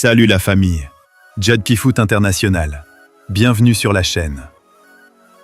Salut la famille, Judkey Foot International. Bienvenue sur la chaîne.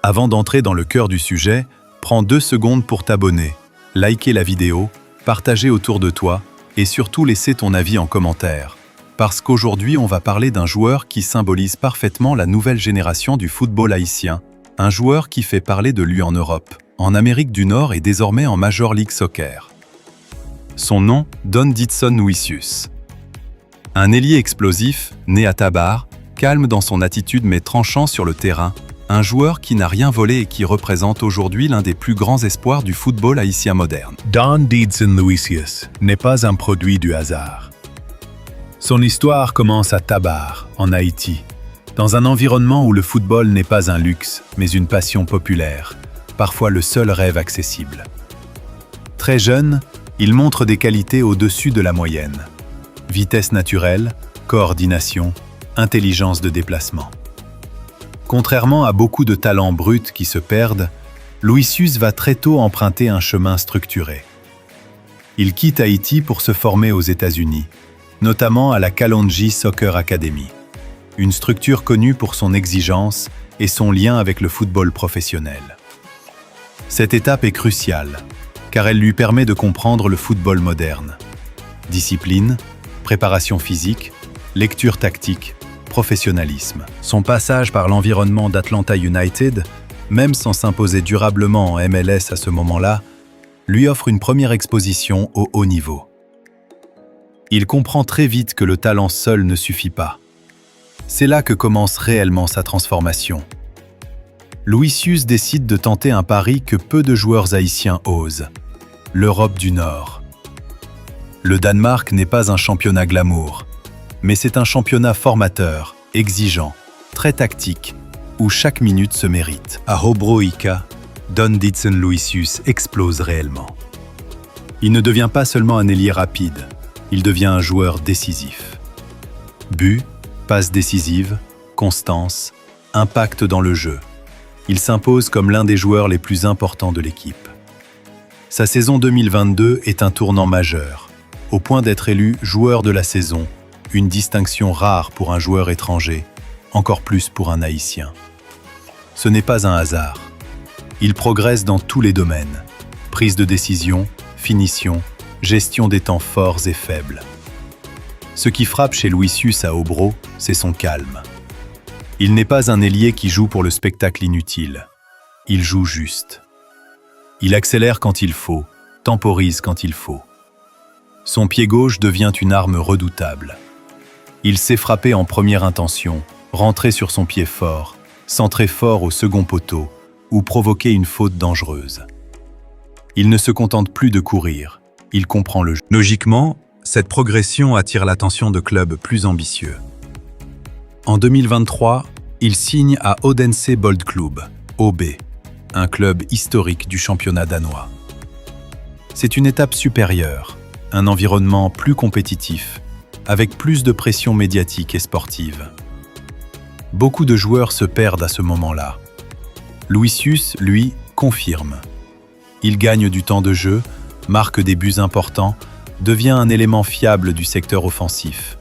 Avant d'entrer dans le cœur du sujet, prends 2 secondes pour t'abonner, liker la vidéo, partager autour de toi et surtout laisser ton avis en commentaire. Parce qu'aujourd'hui, on va parler d'un joueur qui symbolise parfaitement la nouvelle génération du football haïtien, un joueur qui fait parler de lui en Europe, en Amérique du Nord et désormais en Major League Soccer. Son nom, Don Ditson Luisius. Un ailier explosif, né à Tabar, calme dans son attitude mais tranchant sur le terrain, un joueur qui n'a rien volé et qui représente aujourd'hui l'un des plus grands espoirs du football haïtien moderne. Don Ditson Luisius n'est pas un produit du hasard. Son histoire commence à Tabar, en Haïti, dans un environnement où le football n'est pas un luxe, mais une passion populaire, parfois le seul rêve accessible. Très jeune, il montre des qualités au-dessus de la moyenne. Vitesse naturelle, coordination, intelligence de déplacement. Contrairement à beaucoup de talents bruts qui se perdent, Luisius va très tôt emprunter un chemin structuré. Il quitte Haïti pour se former aux États-Unis, notamment à la Kalonji Soccer Academy, une structure connue pour son exigence et son lien avec le football professionnel. Cette étape est cruciale, car elle lui permet de comprendre le football moderne. Discipline, préparation physique, lecture tactique, professionnalisme. Son passage par l'environnement d'Atlanta United, même sans s'imposer durablement en MLS à ce moment-là, lui offre une première exposition au haut niveau. Il comprend très vite que le talent seul ne suffit pas. C'est là que commence réellement sa transformation. Luisius décide de tenter un pari que peu de joueurs haïtiens osent, l'Europe du Nord. Le Danemark n'est pas un championnat glamour, mais c'est un championnat formateur, exigeant, très tactique, où chaque minute se mérite. À Hobroïka, Don Ditson Luisius explose réellement. Il ne devient pas seulement un ailier rapide, il devient un joueur décisif. But, passe décisive, constance, impact dans le jeu. Il s'impose comme l'un des joueurs les plus importants de l'équipe. Sa saison 2022 est un tournant majeur, au point d'être élu joueur de la saison, une distinction rare pour un joueur étranger, encore plus pour un Haïtien. Ce n'est pas un hasard. Il progresse dans tous les domaines. Prise de décision, finition, gestion des temps forts et faibles. Ce qui frappe chez Luisius à Hobro, c'est son calme. Il n'est pas un ailier qui joue pour le spectacle inutile. Il joue juste. Il accélère quand il faut, temporise quand il faut. Son pied gauche devient une arme redoutable. Il sait frapper en première intention, rentrer sur son pied fort, centrer fort au second poteau ou provoquer une faute dangereuse. Il ne se contente plus de courir, il comprend le jeu. Logiquement, cette progression attire l'attention de clubs plus ambitieux. En 2023, il signe à Odense Boldklub, OB, un club historique du championnat danois. C'est une étape supérieure, un environnement plus compétitif, avec plus de pression médiatique et sportive. Beaucoup de joueurs se perdent à ce moment-là. Luisius, lui, confirme. Il gagne du temps de jeu, marque des buts importants, devient un élément fiable du secteur offensif.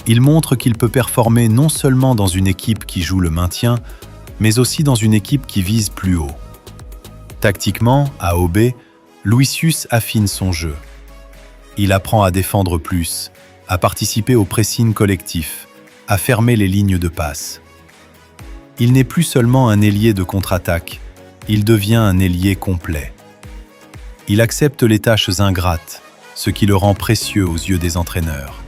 Il montre qu'il peut performer non seulement dans une équipe qui joue le maintien, mais aussi dans une équipe qui vise plus haut. Tactiquement, à OB, Luisius affine son jeu. Il apprend à défendre plus, à participer au pressing collectif, à fermer les lignes de passe. Il n'est plus seulement un ailier de contre-attaque, il devient un ailier complet. Il accepte les tâches ingrates, ce qui le rend précieux aux yeux des entraîneurs.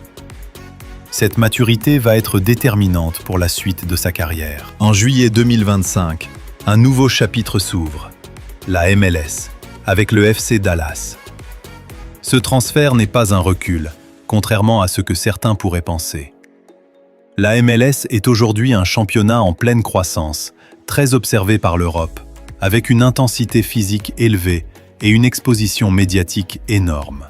Cette maturité va être déterminante pour la suite de sa carrière. En juillet 2025, un nouveau chapitre s'ouvre, la MLS, avec le FC Dallas. Ce transfert n'est pas un recul, contrairement à ce que certains pourraient penser. La MLS est aujourd'hui un championnat en pleine croissance, très observé par l'Europe, avec une intensité physique élevée et une exposition médiatique énorme.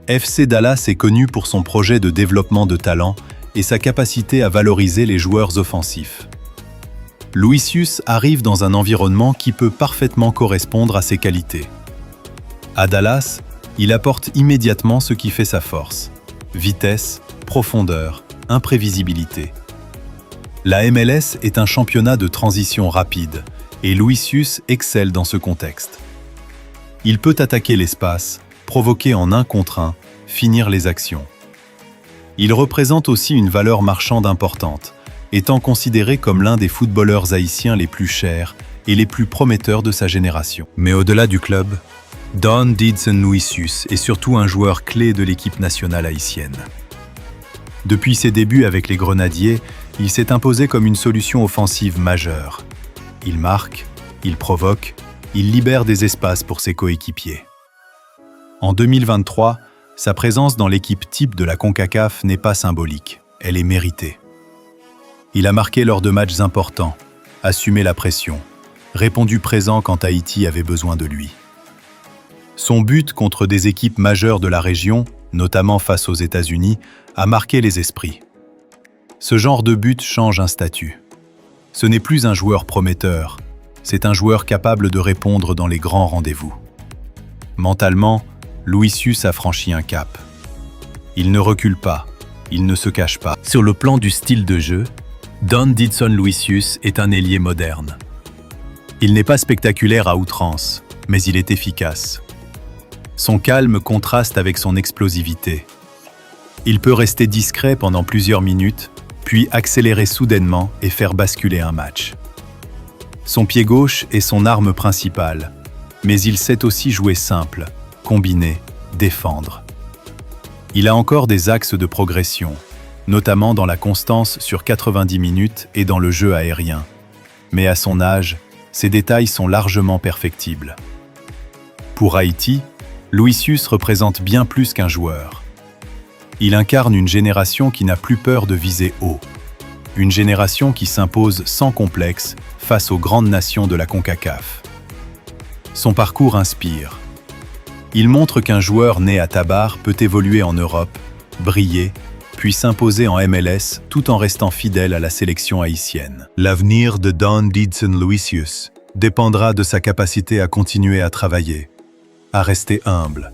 FC Dallas est connu pour son projet de développement de talent et sa capacité à valoriser les joueurs offensifs. Luisius arrive dans un environnement qui peut parfaitement correspondre à ses qualités. À Dallas, il apporte immédiatement ce qui fait sa force: vitesse, profondeur, imprévisibilité. La MLS est un championnat de transition rapide, et Luisius excelle dans ce contexte. Il peut attaquer l'espace, provoquer en 1 contre 1, finir les actions. Il représente aussi une valeur marchande importante, étant considéré comme l'un des footballeurs haïtiens les plus chers et les plus prometteurs de sa génération. Mais au-delà du club, Don Didson Luisius est surtout un joueur clé de l'équipe nationale haïtienne. Depuis ses débuts avec les Grenadiers, il s'est imposé comme une solution offensive majeure. Il marque, il provoque, il libère des espaces pour ses coéquipiers. En 2023, sa présence dans l'équipe type de la CONCACAF n'est pas symbolique, elle est méritée. Il a marqué lors de matchs importants, assumé la pression, répondu présent quand Haïti avait besoin de lui. Son but contre des équipes majeures de la région, notamment face aux États-Unis, a marqué les esprits. Ce genre de but change un statut. Ce n'est plus un joueur prometteur, c'est un joueur capable de répondre dans les grands rendez-vous. Mentalement, Luisius a franchi un cap. Il ne recule pas, il ne se cache pas. Sur le plan du style de jeu, Don Didson Luisius est un ailier moderne. Il n'est pas spectaculaire à outrance, mais il est efficace. Son calme contraste avec son explosivité. Il peut rester discret pendant plusieurs minutes, puis accélérer soudainement et faire basculer un match. Son pied gauche est son arme principale, mais il sait aussi jouer simple, combiner, défendre. Il a encore des axes de progression, notamment dans la constance sur 90 minutes et dans le jeu aérien. Mais à son âge, ces détails sont largement perfectibles. Pour Haïti, Luisius représente bien plus qu'un joueur. Il incarne une génération qui n'a plus peur de viser haut. Une génération qui s'impose sans complexe face aux grandes nations de la CONCACAF. Son parcours inspire. Il montre qu'un joueur né à Tabar peut évoluer en Europe, briller, puis s'imposer en MLS tout en restant fidèle à la sélection haïtienne. L'avenir de Don Didson Luisius dépendra de sa capacité à continuer à travailler, à rester humble,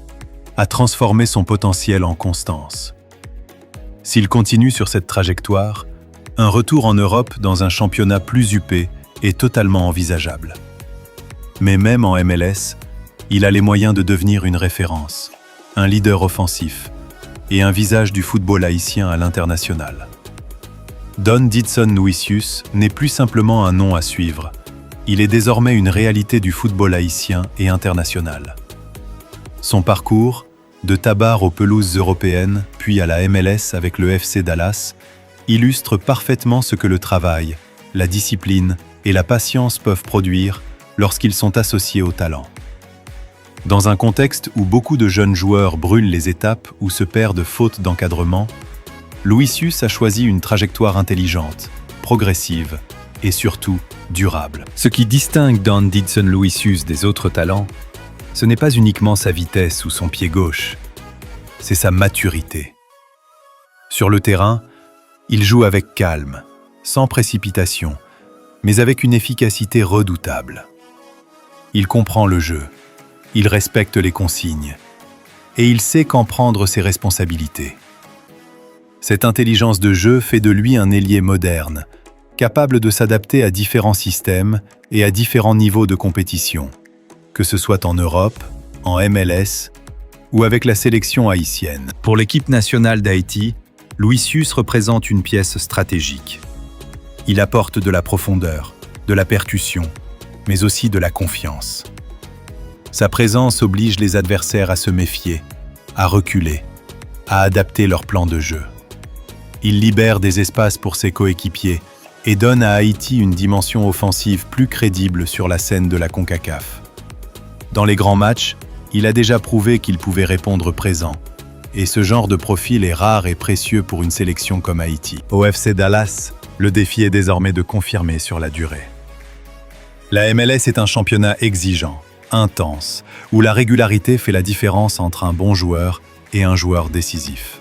à transformer son potentiel en constance. S'il continue sur cette trajectoire, un retour en Europe dans un championnat plus huppé est totalement envisageable. Mais même en MLS, il a les moyens de devenir une référence, un leader offensif et un visage du football haïtien à l'international. Don Didson Luisius n'est plus simplement un nom à suivre, il est désormais une réalité du football haïtien et international. Son parcours, de Tabar aux pelouses européennes, puis à la MLS avec le FC Dallas, illustre parfaitement ce que le travail, la discipline et la patience peuvent produire lorsqu'ils sont associés au talent. Dans un contexte où beaucoup de jeunes joueurs brûlent les étapes ou se perdent faute d'encadrement, Luisius a choisi une trajectoire intelligente, progressive et surtout durable. Ce qui distingue Don Didson Luisius des autres talents, ce n'est pas uniquement sa vitesse ou son pied gauche, c'est sa maturité. Sur le terrain, il joue avec calme, sans précipitation, mais avec une efficacité redoutable. Il comprend le jeu, il respecte les consignes, et il sait quand prendre ses responsabilités. Cette intelligence de jeu fait de lui un ailier moderne, capable de s'adapter à différents systèmes et à différents niveaux de compétition, que ce soit en Europe, en MLS ou avec la sélection haïtienne. Pour l'équipe nationale d'Haïti, Luisius représente une pièce stratégique. Il apporte de la profondeur, de la percussion, mais aussi de la confiance. Sa présence oblige les adversaires à se méfier, à reculer, à adapter leur plan de jeu. Il libère des espaces pour ses coéquipiers et donne à Haïti une dimension offensive plus crédible sur la scène de la CONCACAF. Dans les grands matchs, il a déjà prouvé qu'il pouvait répondre présent, et ce genre de profil est rare et précieux pour une sélection comme Haïti. Au FC Dallas, le défi est désormais de confirmer sur la durée. La MLS est un championnat exigeant, intense, où la régularité fait la différence entre un bon joueur et un joueur décisif.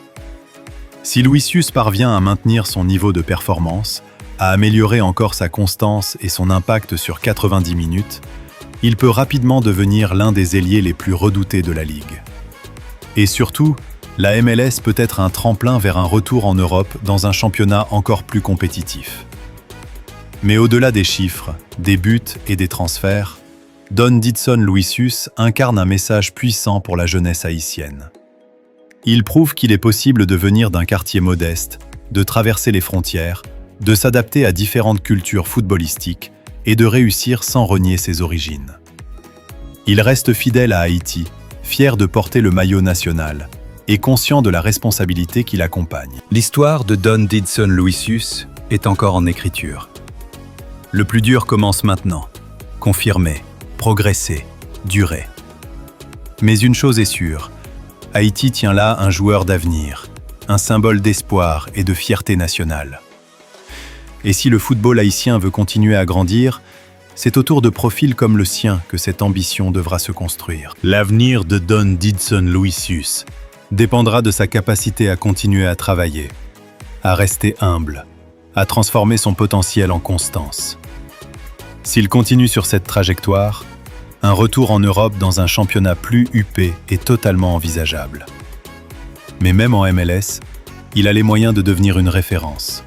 Si Luisius parvient à maintenir son niveau de performance, à améliorer encore sa constance et son impact sur 90 minutes, il peut rapidement devenir l'un des ailiers les plus redoutés de la Ligue. Et surtout, la MLS peut être un tremplin vers un retour en Europe dans un championnat encore plus compétitif. Mais au-delà des chiffres, des buts et des transferts, Don Didson Luisius incarne un message puissant pour la jeunesse haïtienne. Il prouve qu'il est possible de venir d'un quartier modeste, de traverser les frontières, de s'adapter à différentes cultures footballistiques et de réussir sans renier ses origines. Il reste fidèle à Haïti, fier de porter le maillot national et conscient de la responsabilité qui l'accompagne. L'histoire de Don Didson Luisius est encore en écriture. Le plus dur commence maintenant. Confirmer, progresser, durer. Mais une chose est sûre, Haïti tient là un joueur d'avenir, un symbole d'espoir et de fierté nationale. Et si le football haïtien veut continuer à grandir, c'est autour de profils comme le sien que cette ambition devra se construire. L'avenir de Don Didson Luisius Dépendra de sa capacité à continuer à travailler, à rester humble, à transformer son potentiel en constance. S'il continue sur cette trajectoire, un retour en Europe dans un championnat plus huppé est totalement envisageable. Mais même en MLS, il a les moyens de devenir une référence,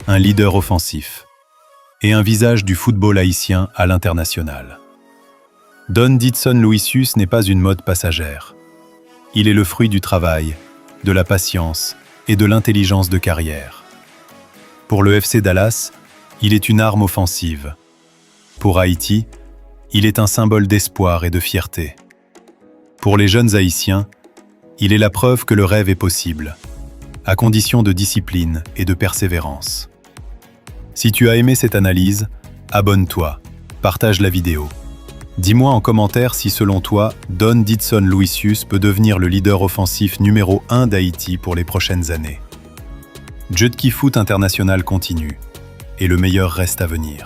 un leader offensif et un visage du football haïtien à l'international. Don Didson Luisius n'est pas une mode passagère. Il est le fruit du travail, de la patience et de l'intelligence de carrière. Pour le FC Dallas, il est une arme offensive. Pour Haïti, il est un symbole d'espoir et de fierté. Pour les jeunes Haïtiens, il est la preuve que le rêve est possible, à condition de discipline et de persévérance. Si tu as aimé cette analyse, abonne-toi, partage la vidéo. Dis-moi en commentaire si selon toi, Don Didson Luisius peut devenir le leader offensif numéro 1 d'Haïti pour les prochaines années. Judkey Foot International continue, et le meilleur reste à venir.